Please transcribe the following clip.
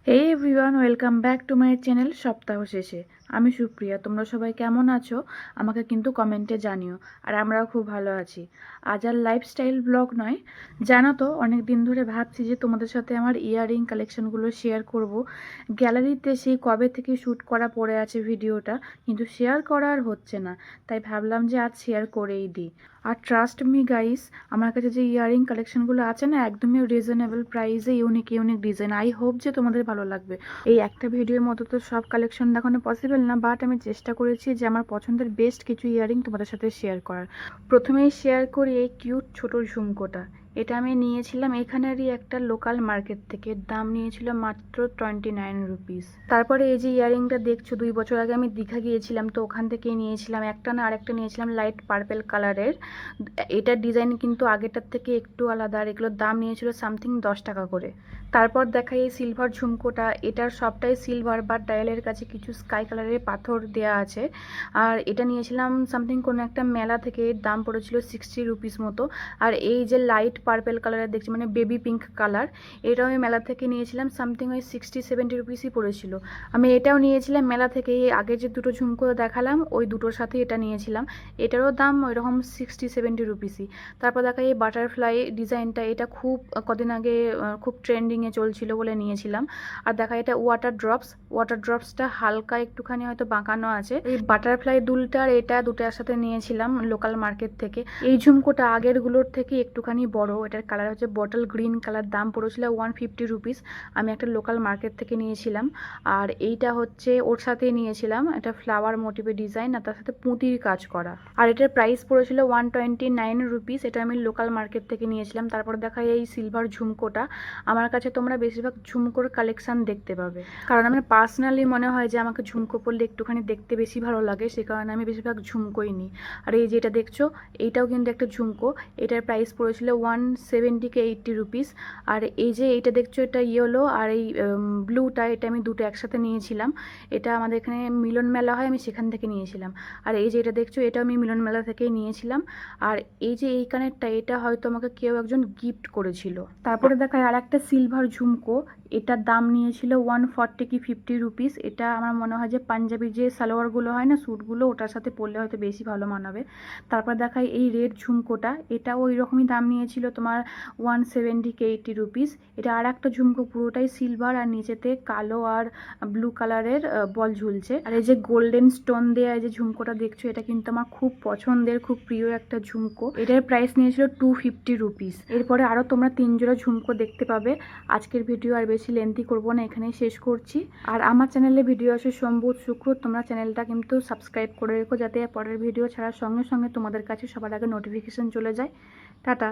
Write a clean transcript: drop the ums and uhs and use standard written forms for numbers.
Hey everyone, welcome back to my channel সপ্তাহ শেষে। আমি সুপ্রিয়া। তোমরা সবাই কেমন আছো আমাকে কিন্তু কমেন্টে জানিও। আর আমরাও খুব ভালো আছি। আজ আর লাইফস্টাইল ব্লগ নয়, জানো তো অনেক দিন ধরে ভাবছি যে তোমাদের সাথে আমার ইয়াররিং কালেকশনগুলো শেয়ার করব। গ্যালারিতে সেই কবে থেকে শ্যুট করা পড়ে আছে ভিডিওটা, কিন্তু শেয়ার করা আর হচ্ছে না। তাই ভাবলাম যে আজ শেয়ার করেই দিই। আর ট্রাস্ট মি গাইস, আমার কাছে যে ইয়াররিং কালেকশনগুলো আছে না, একদমই রিজনেবল প্রাইসে unique unique design. I hope যে তোমাদের ভালো লাগবে। এই একটা ভিডিওর মতো তো সব কালেকশন দেখানো পসিবল না, বাট আমি চেষ্টা করেছি যে আমার পছন্দের বেস্ট কিছু ইয়াররিং তোমাদের সাথে শেয়ার করার। প্রথমেই শেয়ার করি এই কিউট ছোট ঝুমকোটা। এটা আমি নিয়েছিলাম এখানেরই একটা লোকাল মার্কেট থেকে। দাম নিয়েছিল মাত্র 29 রুপিস। তারপরে এই যে ইয়াররিংটা দেখছো, 2 বছর আগে আমি দীঘা গিয়েছিলাম, তো ওখান থেকেই নিয়েছিলাম। একটা না আরেকটা নিয়েছিলাম লাইট পার্পেল কালারের। এটার ডিজাইন কিন্তু আগেরটার থেকে একটু আলাদা, আর এগুলোর দাম নিয়েছিল সামথিং 10 টাকা করে। তারপর দেখাই এই সিলভার ঝুমকোটা। এটার সবটাই সিলভার, বাট ডায়ালের কাছে কিছু স্কাই কালারের পাথর দেয়া আছে। আর এটা নিয়েছিলাম সামথিং কোনো একটা মেলা থেকে। এর দাম পড়েছিল 60 রুপিস মতো। আর এই যে লাইট পার্পেল কালারের দেখছি, মানে বেবি পিঙ্ক কালার, এটাও আমি মেলা থেকে নিয়েছিলাম সামথিং ওই 60-70 রুপিসই পড়েছিল। আমি এটাও নিয়েছিলাম মেলা থেকে। এই আগে যে দুটো ঝুমকো দেখালাম ওই দুটোর সাথে এটা নিয়েছিলাম। এটারও দাম ওইরকম 60-70 রুপিসই। তারপর দেখা এই বাটারফ্লাই ডিজাইনটা, এটা খুব কদিন আগে খুব ট্রেন্ডিংয়ে চলছিল বলে নিয়েছিলাম। আর দেখা এটা ওয়াটার ড্রপসটা হালকা একটুখানি হয়তো বাঁকানো আছে। এই বাটারফ্লাই দুলটার এটা দুটো একসাথে নিয়েছিলাম লোকাল মার্কেট থেকে। এই ঝুমকোটা আগেরগুলোর থেকে একটুখানি বড়। এটার কালার হচ্ছে বটল গ্রিন কালার। দাম পড়েছিল 150 রুপিস। আমি একটা লোকাল মার্কেট থেকে নিয়েছিলাম। আর এইটা হচ্ছে ওর সাথেই নিয়েছিলাম, এটা ফ্লাওয়ার মোটিভের ডিজাইন আর তার সাথে পুঁতির কাজ করা। আর এটার প্রাইস পড়েছিল 129 রুপিস। এটা আমি লোকাল মার্কেট থেকে নিয়েছিলাম। তারপর দেখা এই সিলভার ঝুমকোটা। আমার কাছে তোমরা বেশিরভাগ ঝুমকোর কালেকশন দেখতে পাবে, কারণ আমার পার্সোনালি মনে হয় যে আমাকে ঝুমকো পরলে একটুখানি দেখতে বেশি ভালো লাগে, সে কারণে আমি বেশিরভাগ ঝুমকোই নিই। আর এই যেটা দেখছো এইটাও কিন্তু একটা ঝুমকো। এটার প্রাইস পড়েছিল 170-80 রুপিস। আর এই যে এইটা দেখছো, এটা ইয়েলো আর এই ব্লুটা, এটা আমি দুটো একসাথে নিয়েছিলাম। এটা আমাদের এখানে মিলন মেলা হয়, আমি সেখান থেকে নিয়েছিলাম। আর এই যে এটা দেখছো, এটা আমি মিলন মেলা থেকেই নিয়েছিলাম। আর এই যে এই কানেরটা, এটা হয়তো আমাকে কেউ একজন গিফট করেছিল। তারপরে দেখায় আর একটা সিলভার ঝুমকো। এটার দাম নিয়েছিল 140-50 রুপিস। এটা আমার মনে হয় যে পাঞ্জাবির যে সালোয়ারগুলো হয় না, স্যুটগুলো, ওটার সাথে পরলে হয়তো বেশি ভালো মানাবে। তারপর দেখায় এই রেড ঝুমকোটা। এটাও ওই রকমই দাম নিয়েছিল তোমার 170-80 রুপিস। এটা আর একটা ঝুমকো, পুরোটাই সিলভার আর নিচেতে কালো আর ব্লু কালারের বল ঝুলছে। আর এই যে গোল্ডেন স্টোন দেওয়া এই যে ঝুমকোটা দেখছো, এটা কিন্তু আমার খুব পছন্দের, খুব প্রিয় একটা ঝুমকো। এটার প্রাইস নিয়েছিল 250 রুপিস। এরপরে আরও তোমরা 3 জোড়া ঝুমকো দেখতে পাবে। আজকের ভিডিও আর বেশি লেন্থি করবো না, এখানেই শেষ করছি। আর আমার চ্যানেলে ভিডিও আসে সোম বুধ শুক্র। তোমরা চ্যানেলটা কিন্তু সাবস্ক্রাইব করে রেখো, যাতে পরের ভিডিও ছাড়ার সঙ্গে সঙ্গে তোমাদের কাছে সবার আগে নোটিফিকেশন চলে যায়। টাটা।